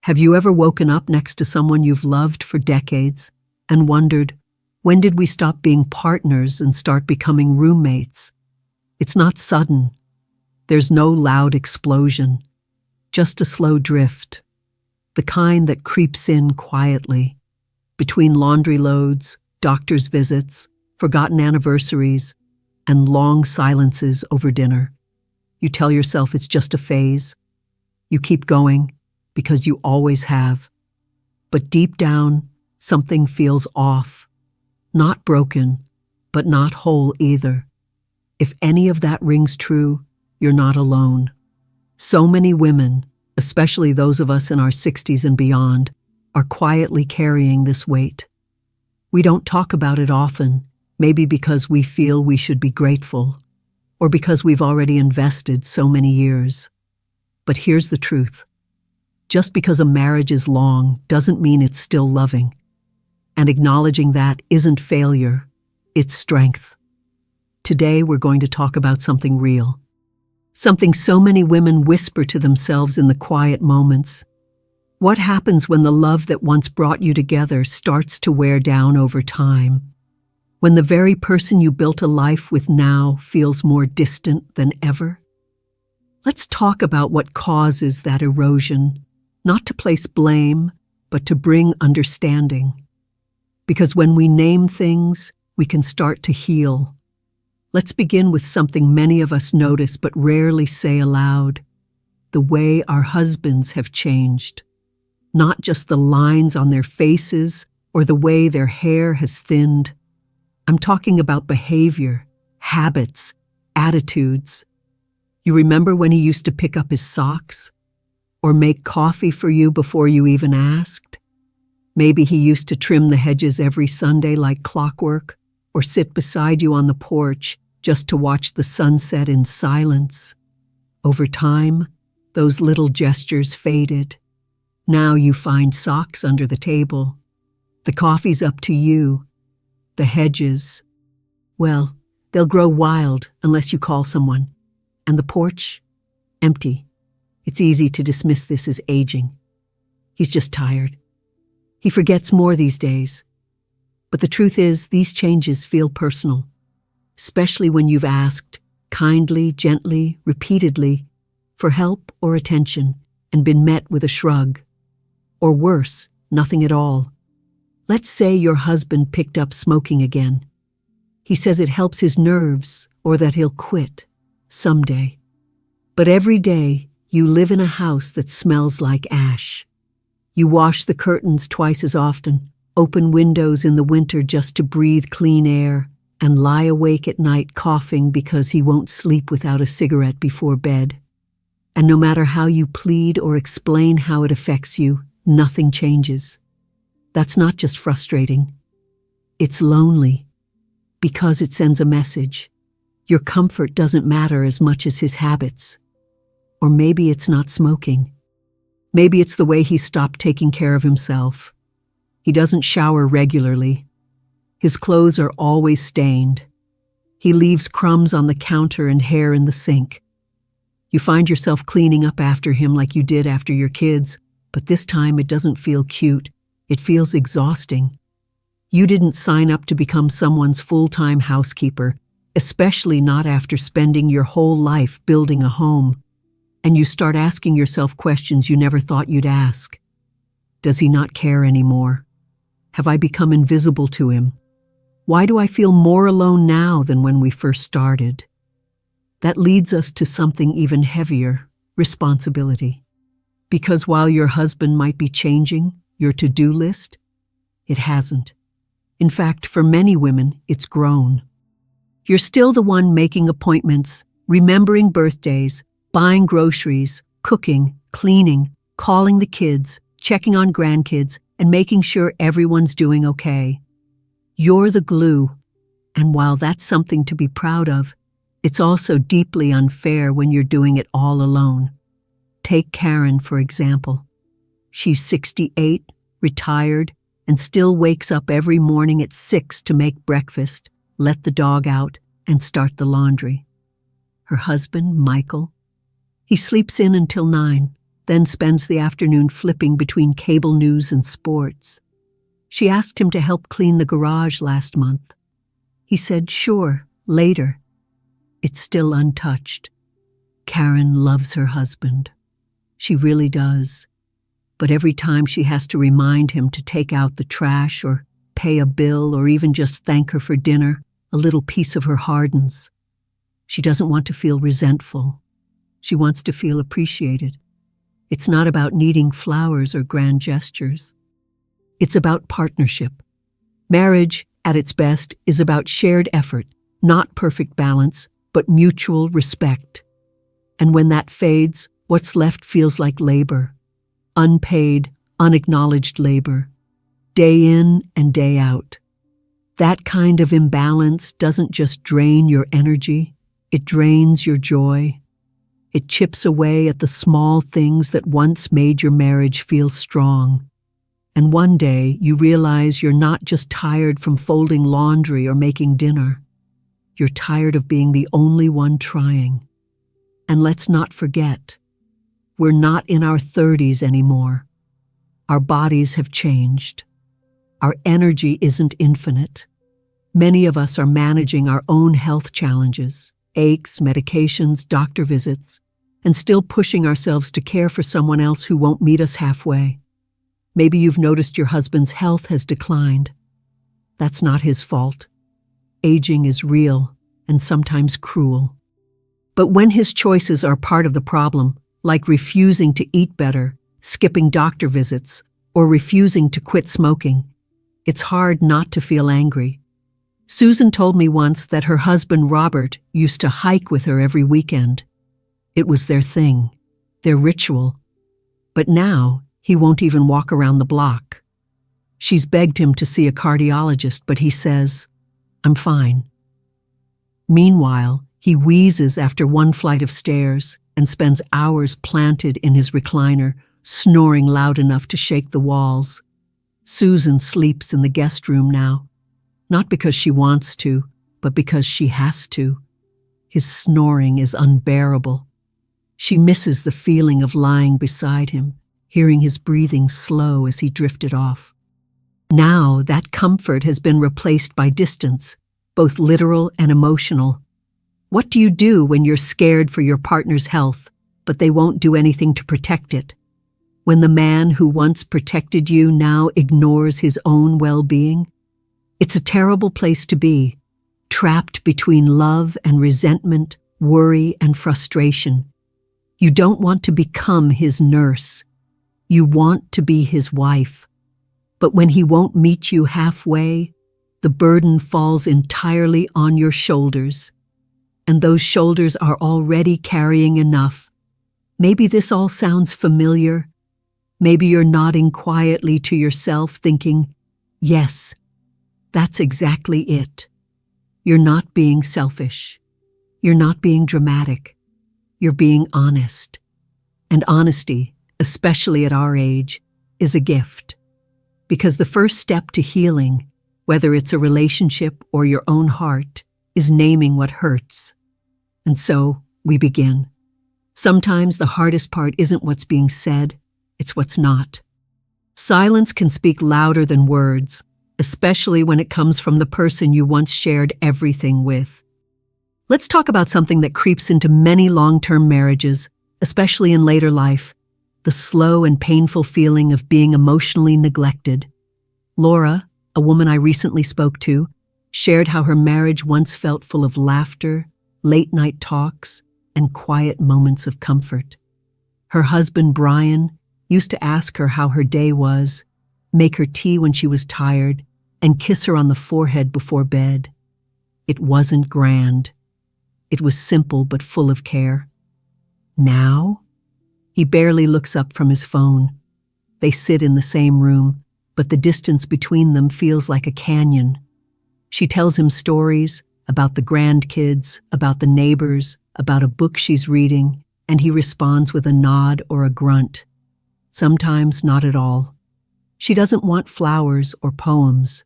Have you ever woken up next to someone you've loved for decades and wondered, when did we stop being partners and start becoming roommates? It's not sudden. There's no loud explosion, just a slow drift, the kind that creeps in quietly, between laundry loads, doctor's visits, forgotten anniversaries, and long silences over dinner. You tell yourself it's just a phase. You keep going, because you always have. But deep down, something feels off. Not broken, but not whole either. If any of that rings true, you're not alone. So many women, especially those of us in our 60s and beyond, are quietly carrying this weight. We don't talk about it often, maybe because we feel we should be grateful, or because we've already invested so many years. But here's the truth. Just because a marriage is long doesn't mean it's still loving. And acknowledging that isn't failure, it's strength. Today we're going to talk about something real. Something so many women whisper to themselves in the quiet moments. What happens when the love that once brought you together starts to wear down over time? When the very person you built a life with now feels more distant than ever? Let's talk about what causes that erosion, not to place blame, but to bring understanding. Because when we name things, we can start to heal. Let's begin with something many of us notice but rarely say aloud: the way our husbands have changed. Not just the lines on their faces or the way their hair has thinned. I'm talking about behavior, habits, attitudes. You remember when he used to pick up his socks? Or make coffee for you before you even asked? Maybe he used to trim the hedges every Sunday like clockwork, or sit beside you on the porch just to watch the sunset in silence. Over time, those little gestures faded. Now you find socks under the table. The coffee's up to you. The hedges, well, they'll grow wild unless you call someone. And the porch? Empty. It's easy to dismiss this as aging. He's just tired. He forgets more these days. But the truth is, these changes feel personal, especially when you've asked, kindly, gently, repeatedly, for help or attention and been met with a shrug. Or worse, nothing at all. Let's say your husband picked up smoking again. He says it helps his nerves or that he'll quit someday. But every day, you live in a house that smells like ash. You wash the curtains twice as often, open windows in the winter just to breathe clean air, and lie awake at night coughing because he won't sleep without a cigarette before bed. And no matter how you plead or explain how it affects you, nothing changes. That's not just frustrating. It's lonely, because it sends a message. Your comfort doesn't matter as much as his habits. Or maybe it's not smoking. Maybe it's the way he stopped taking care of himself. He doesn't shower regularly. His clothes are always stained. He leaves crumbs on the counter and hair in the sink. You find yourself cleaning up after him like you did after your kids, but this time it doesn't feel cute. It feels exhausting. You didn't sign up to become someone's full-time housekeeper, especially not after spending your whole life building a home. And you start asking yourself questions you never thought you'd ask. Does he not care anymore? Have I become invisible to him? Why do I feel more alone now than when we first started? That leads us to something even heavier: responsibility. Because while your husband might be changing your to-do list, it hasn't. In fact, for many women, it's grown. You're still the one making appointments, remembering birthdays, buying groceries, cooking, cleaning, calling the kids, checking on grandkids, and making sure everyone's doing okay. You're the glue, and while that's something to be proud of, it's also deeply unfair when you're doing it all alone. Take Karen, for example. She's 68, retired, and still wakes up every morning at 6 to make breakfast, let the dog out, and start the laundry. Her husband, Michael, he sleeps in until 9, then spends the afternoon flipping between cable news and sports. She asked him to help clean the garage last month. He said, "Sure, later." It's still untouched. Karen loves her husband. She really does. But every time she has to remind him to take out the trash or pay a bill or even just thank her for dinner, a little piece of her hardens. She doesn't want to feel resentful. She wants to feel appreciated. It's not about needing flowers or grand gestures. It's about partnership. Marriage, at its best, is about shared effort, not perfect balance, but mutual respect. And when that fades, what's left feels like labor. Unpaid, unacknowledged labor. Day in and day out. That kind of imbalance doesn't just drain your energy, it drains your joy. It chips away at the small things that once made your marriage feel strong. And one day you realize you're not just tired from folding laundry or making dinner. You're tired of being the only one trying. And let's not forget, we're not in our 30s anymore. Our bodies have changed. Our energy isn't infinite. Many of us are managing our own health challenges, aches, medications, doctor visits, and still pushing ourselves to care for someone else who won't meet us halfway. Maybe you've noticed your husband's health has declined. That's not his fault. Aging is real and sometimes cruel. But when his choices are part of the problem, like refusing to eat better, skipping doctor visits, or refusing to quit smoking, it's hard not to feel angry. Susan told me once that her husband Robert used to hike with her every weekend. It was their thing, their ritual. But now, he won't even walk around the block. She's begged him to see a cardiologist, but he says, "I'm fine." Meanwhile, he wheezes after one flight of stairs and spends hours planted in his recliner, snoring loud enough to shake the walls. Susan sleeps in the guest room now, not because she wants to, but because she has to. His snoring is unbearable. She misses the feeling of lying beside him, hearing his breathing slow as he drifted off. Now that comfort has been replaced by distance, both literal and emotional. What do you do when you're scared for your partner's health, but they won't do anything to protect it? When the man who once protected you now ignores his own well-being? It's a terrible place to be, trapped between love and resentment, worry and frustration. You don't want to become his nurse. You want to be his wife. But when he won't meet you halfway, the burden falls entirely on your shoulders. And those shoulders are already carrying enough. Maybe this all sounds familiar. Maybe you're nodding quietly to yourself, thinking, yes, that's exactly it. You're not being selfish. You're not being dramatic. You're being honest. And honesty, especially at our age, is a gift. Because the first step to healing, whether it's a relationship or your own heart, is naming what hurts. And so we begin. Sometimes the hardest part isn't what's being said, it's what's not. Silence can speak louder than words, especially when it comes from the person you once shared everything with. Let's talk about something that creeps into many long-term marriages, especially in later life, the slow and painful feeling of being emotionally neglected. Laura, a woman I recently spoke to, shared how her marriage once felt full of laughter, late-night talks, and quiet moments of comfort. Her husband, Brian, used to ask her how her day was, make her tea when she was tired, and kiss her on the forehead before bed. It wasn't grand. It was simple but full of care. Now, he barely looks up from his phone. They sit in the same room, but the distance between them feels like a canyon. She tells him stories about the grandkids, about the neighbors, about a book she's reading, and he responds with a nod or a grunt. Sometimes not at all. She doesn't want flowers or poems.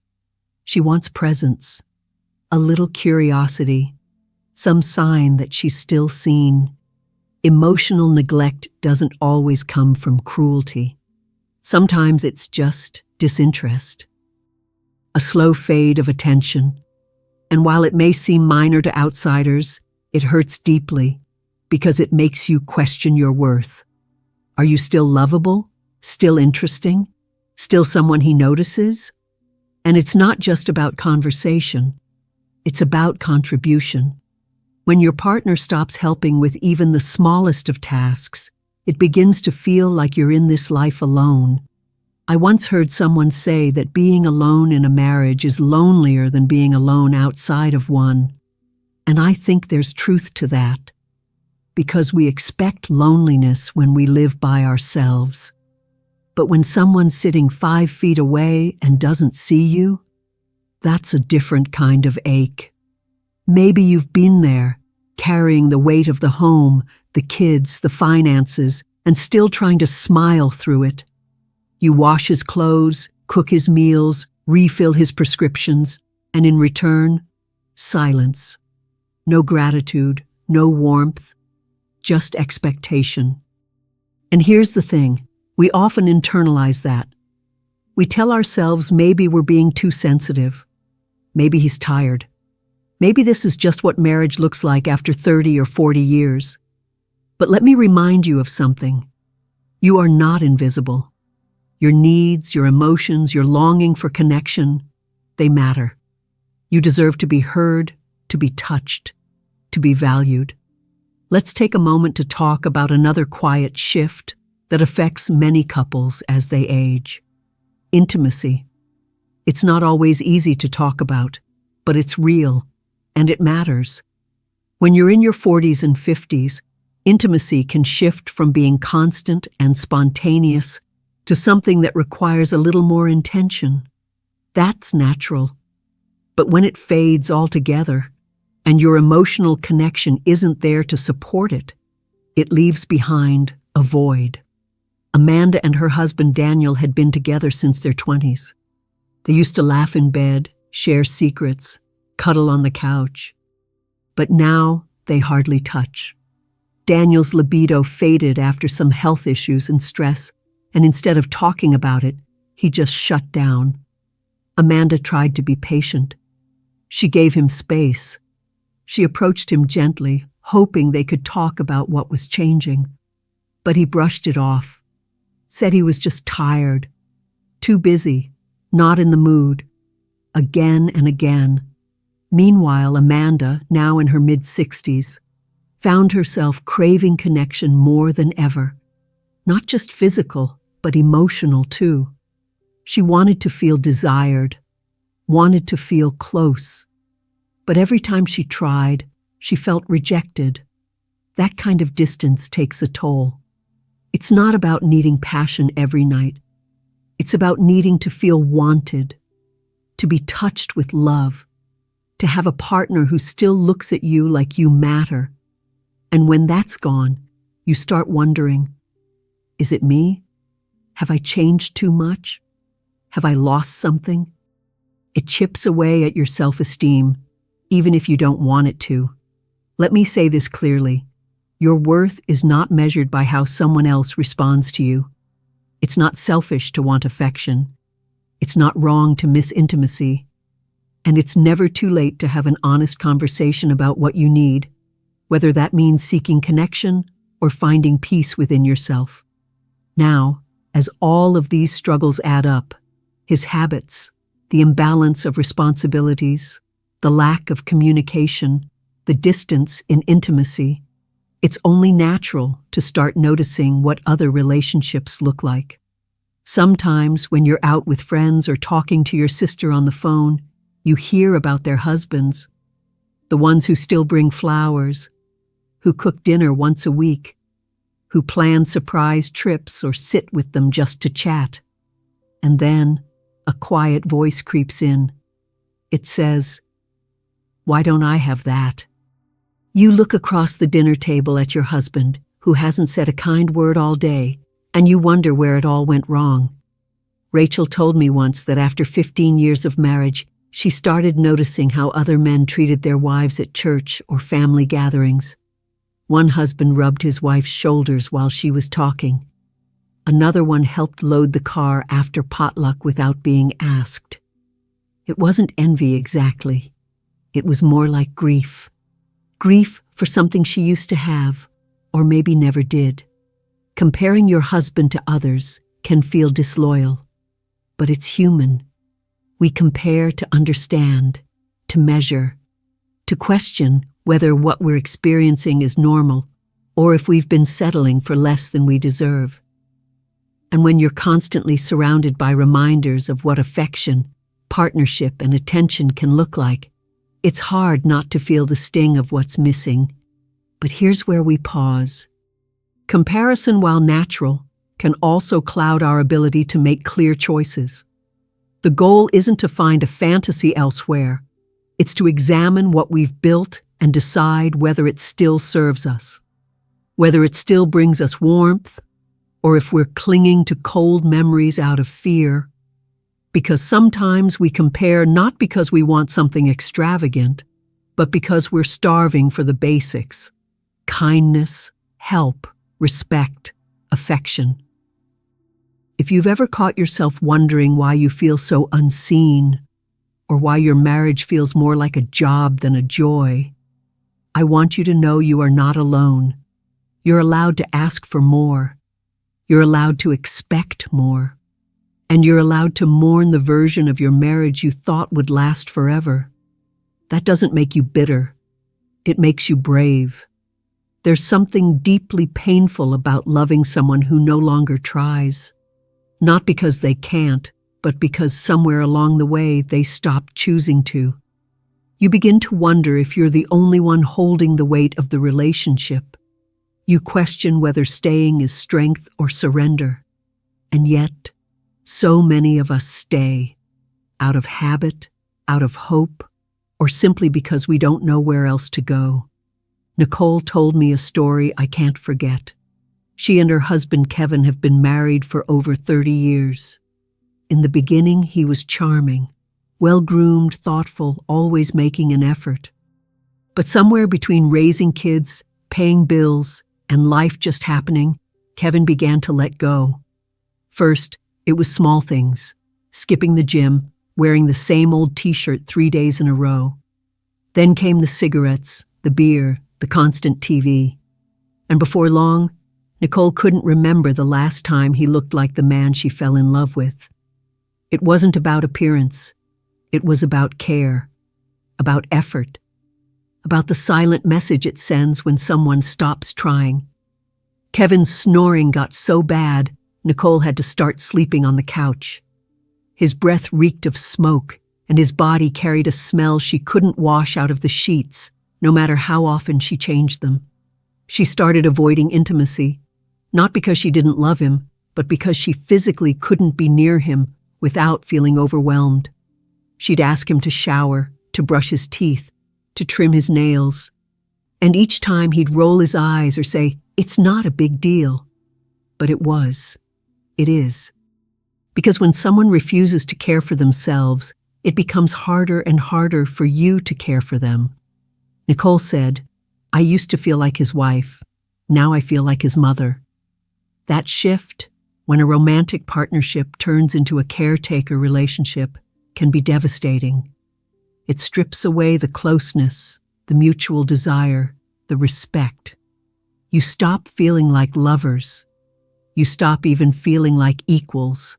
She wants presence, a little curiosity, some sign that she's still seen. Emotional neglect doesn't always come from cruelty. Sometimes it's just disinterest, a slow fade of attention. And while it may seem minor to outsiders, it hurts deeply because it makes you question your worth. Are you still lovable? Still interesting? Still someone he notices? And it's not just about conversation. It's about contribution. When your partner stops helping with even the smallest of tasks, it begins to feel like you're in this life alone. I once heard someone say that being alone in a marriage is lonelier than being alone outside of one. And I think there's truth to that, because we expect loneliness when we live by ourselves. But when someone's sitting 5 feet away and doesn't see you, that's a different kind of ache. Maybe you've been there, carrying the weight of the home, the kids, the finances, and still trying to smile through it. You wash his clothes, cook his meals, refill his prescriptions, and in return, silence. No gratitude, no warmth, just expectation. And here's the thing, we often internalize that. We tell ourselves maybe we're being too sensitive. Maybe he's tired. Maybe this is just what marriage looks like after 30 or 40 years. But let me remind you of something. You are not invisible. Your needs, your emotions, your longing for connection, they matter. You deserve to be heard, to be touched, to be valued. Let's take a moment to talk about another quiet shift that affects many couples as they age. Intimacy. It's not always easy to talk about, but it's real, and it matters. When you're in your 40s and 50s, intimacy can shift from being constant and spontaneous to something that requires a little more intention. That's natural. But when it fades altogether, and your emotional connection isn't there to support it, it leaves behind a void. Amanda and her husband Daniel had been together since their 20s. They used to laugh in bed, share secrets, cuddle on the couch. But now they hardly touch. Daniel's libido faded after some health issues and stress, and instead of talking about it, he just shut down. Amanda tried to be patient. She gave him space. She approached him gently, hoping they could talk about what was changing. But he brushed it off, said he was just tired, too busy, not in the mood, again and again. Meanwhile, Amanda, now in her mid-60s, found herself craving connection more than ever. Not just physical, but emotional too. She wanted to feel desired, wanted to feel close. But every time she tried, she felt rejected. That kind of distance takes a toll. It's not about needing passion every night. It's about needing to feel wanted, to be touched with love, to have a partner who still looks at you like you matter. And when that's gone, you start wondering, is it me? Have I changed too much? Have I lost something? It chips away at your self-esteem, even if you don't want it to. Let me say this clearly. Your worth is not measured by how someone else responds to you. It's not selfish to want affection. It's not wrong to miss intimacy. And it's never too late to have an honest conversation about what you need, whether that means seeking connection or finding peace within yourself. Now, as all of these struggles add up, his habits, the imbalance of responsibilities, the lack of communication, the distance in intimacy, it's only natural to start noticing what other relationships look like. Sometimes when you're out with friends or talking to your sister on the phone, you hear about their husbands, the ones who still bring flowers, who cook dinner once a week, who plan surprise trips or sit with them just to chat. And then a quiet voice creeps in. It says, "Why don't I have that?" You look across the dinner table at your husband, who hasn't said a kind word all day, and you wonder where it all went wrong. Rachel told me once that after 15 years of marriage, she started noticing how other men treated their wives at church or family gatherings. One husband rubbed his wife's shoulders while she was talking. Another one helped load the car after potluck without being asked. It wasn't envy exactly. It was more like grief. Grief for something she used to have, or maybe never did. Comparing your husband to others can feel disloyal, but it's human. We compare to understand, to measure, to question whether what we're experiencing is normal or if we've been settling for less than we deserve. And when you're constantly surrounded by reminders of what affection, partnership, and attention can look like, it's hard not to feel the sting of what's missing. But here's where we pause. Comparison, while natural, can also cloud our ability to make clear choices. The goal isn't to find a fantasy elsewhere. It's to examine what we've built and decide whether it still serves us, whether it still brings us warmth, or if we're clinging to cold memories out of fear. Because sometimes we compare not because we want something extravagant, but because we're starving for the basics: kindness, help, respect, affection. If you've ever caught yourself wondering why you feel so unseen, or why your marriage feels more like a job than a joy, I want you to know you are not alone. You're allowed to ask for more. You're allowed to expect more. And you're allowed to mourn the version of your marriage you thought would last forever. That doesn't make you bitter. It makes you brave. There's something deeply painful about loving someone who no longer tries. Not because they can't, but because somewhere along the way they stopped choosing to. You begin to wonder if you're the only one holding the weight of the relationship. You question whether staying is strength or surrender. And yet, so many of us stay, out of habit, out of hope, or simply because we don't know where else to go. Nicole told me a story I can't forget. She and her husband Kevin have been married for over 30 years. In the beginning, he was charming, well-groomed, thoughtful, always making an effort. But somewhere between raising kids, paying bills, and life just happening, Kevin began to let go. First, it was small things: skipping the gym, wearing the same old t-shirt 3 days in a row. Then came the cigarettes, the beer, the constant TV. And before long, Nicole couldn't remember the last time he looked like the man she fell in love with. It wasn't about appearance. It was about care, about effort, about the silent message it sends when someone stops trying. Kevin's snoring got so bad, Nicole had to start sleeping on the couch. His breath reeked of smoke, and his body carried a smell she couldn't wash out of the sheets, no matter how often she changed them. She started avoiding intimacy, not because she didn't love him, but because she physically couldn't be near him without feeling overwhelmed. She'd ask him to shower, to brush his teeth, to trim his nails. And each time he'd roll his eyes or say, "It's not a big deal." But it was. It is. Because when someone refuses to care for themselves, it becomes harder and harder for you to care for them. Nicole said, "I used to feel like his wife. Now I feel like his mother." That shift, when a romantic partnership turns into a caretaker relationship, can be devastating. It strips away the closeness, the mutual desire, the respect. You stop feeling like lovers. You stop even feeling like equals.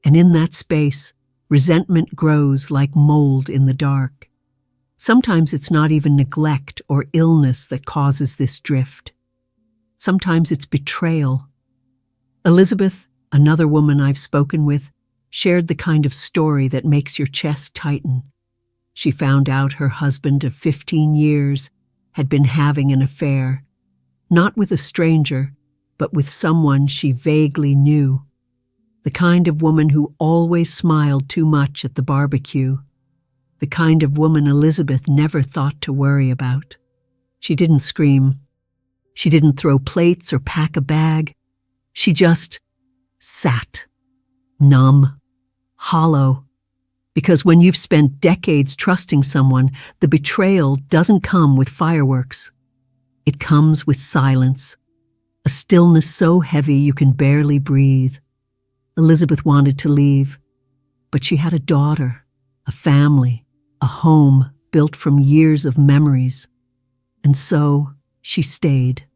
And in that space, resentment grows like mold in the dark. Sometimes it's not even neglect or illness that causes this drift. Sometimes it's betrayal. Elizabeth, another woman I've spoken with, shared the kind of story that makes your chest tighten. She found out her husband of 15 years had been having an affair, not with a stranger, but with someone she vaguely knew. The kind of woman who always smiled too much at the barbecue. The kind of woman Elizabeth never thought to worry about. She didn't scream. She didn't throw plates or pack a bag. She just sat, numb, hollow. Because when you've spent decades trusting someone, the betrayal doesn't come with fireworks. It comes with silence, a stillness so heavy you can barely breathe. Elizabeth wanted to leave, but she had a daughter, a family, a home built from years of memories. And so she stayed,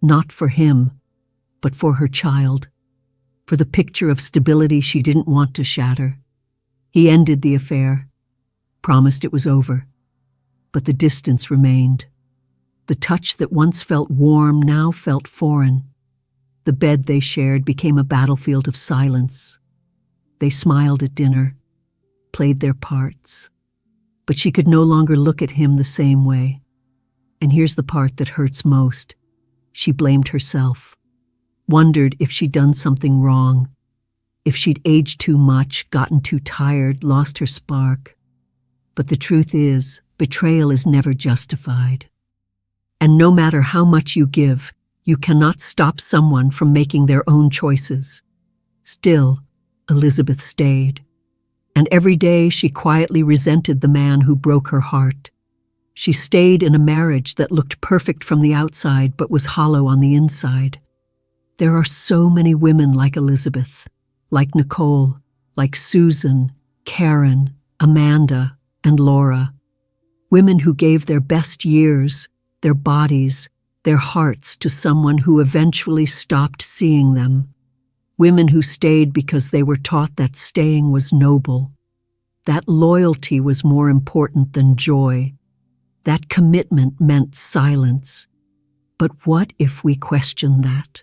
not for him, but for her child, for the picture of stability she didn't want to shatter. He ended the affair, promised it was over, but the distance remained. The touch that once felt warm now felt foreign. The bed they shared became a battlefield of silence. They smiled at dinner, played their parts, but she could no longer look at him the same way. And here's the part that hurts most. She blamed herself, wondered if she'd done something wrong, if she'd aged too much, gotten too tired, lost her spark. But the truth is, betrayal is never justified. And no matter how much you give, you cannot stop someone from making their own choices. Still, Elizabeth stayed. And every day she quietly resented the man who broke her heart. She stayed in a marriage that looked perfect from the outside but was hollow on the inside. There are so many women like Elizabeth, like Nicole, like Susan, Karen, Amanda, and Laura. Women who gave their best years, their bodies, their hearts to someone who eventually stopped seeing them. Women who stayed because they were taught that staying was noble, that loyalty was more important than joy, that commitment meant silence. But what if we questioned that?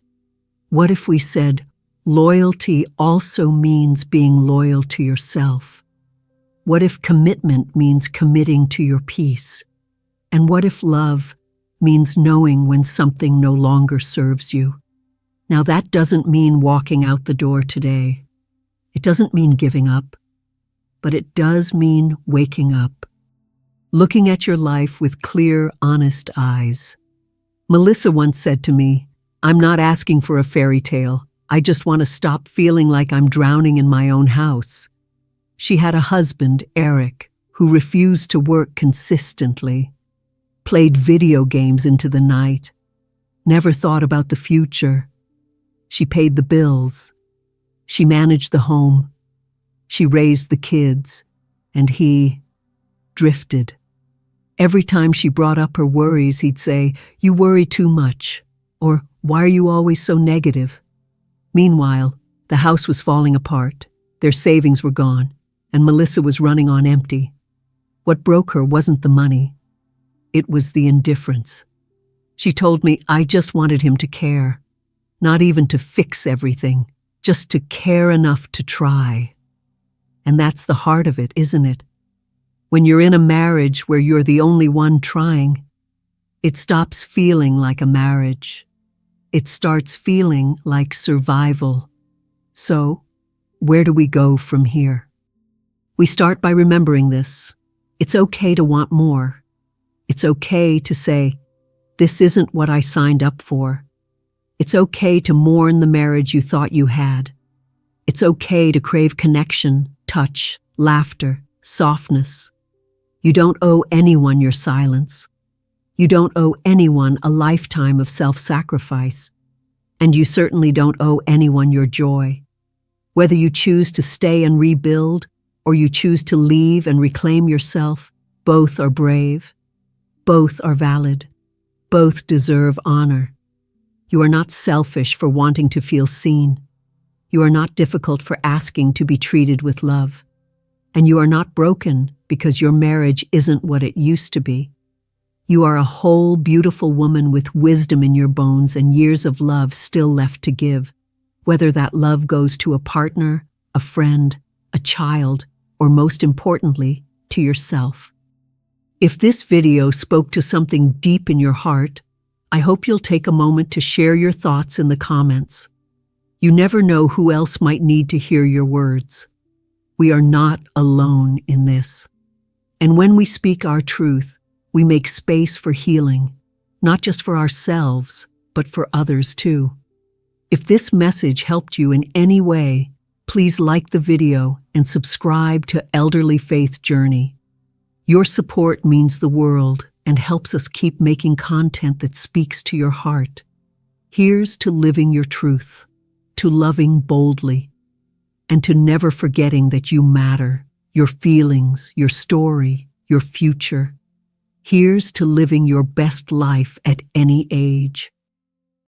What if we said, loyalty also means being loyal to yourself? What if commitment means committing to your peace? And what if love means knowing when something no longer serves you? Now that doesn't mean walking out the door today. It doesn't mean giving up. But it does mean waking up. Looking at your life with clear, honest eyes. Melissa once said to me, "I'm not asking for a fairy tale. I just want to stop feeling like I'm drowning in my own house." She had a husband, Eric, who refused to work consistently, played video games into the night, never thought about the future. She paid the bills. She managed the home. She raised the kids. And he drifted. Every time she brought up her worries, he'd say, "You worry too much," or "Why are you always so negative?" Meanwhile, the house was falling apart. Their savings were gone, and Melissa was running on empty. What broke her wasn't the money. It was the indifference. She told me, "I just wanted him to care. Not even to fix everything, just to care enough to try." And that's the heart of it, isn't it? When you're in a marriage where you're the only one trying, it stops feeling like a marriage. It starts feeling like survival. So, where do we go from here? We start by remembering this. It's okay to want more. It's okay to say, "This isn't what I signed up for." It's okay to mourn the marriage you thought you had. It's okay to crave connection, touch, laughter, softness. You don't owe anyone your silence. You don't owe anyone a lifetime of self-sacrifice. And you certainly don't owe anyone your joy. Whether you choose to stay and rebuild, or you choose to leave and reclaim yourself, both are brave. Both are valid. Both deserve honor. You are not selfish for wanting to feel seen. You are not difficult for asking to be treated with love. And you are not broken because your marriage isn't what it used to be. You are a whole, beautiful woman with wisdom in your bones and years of love still left to give, whether that love goes to a partner, a friend, a child, or most importantly, to yourself. If this video spoke to something deep in your heart, I hope you'll take a moment to share your thoughts in the comments. You never know who else might need to hear your words. We are not alone in this. And when we speak our truth, we make space for healing, not just for ourselves, but for others too. If this message helped you in any way, please like the video and subscribe to Elderly Faith Journey. Your support means the world, and helps us keep making content that speaks to your heart. Here's to living your truth, to loving boldly, and to never forgetting that you matter, your feelings, your story, your future. Here's to living your best life at any age.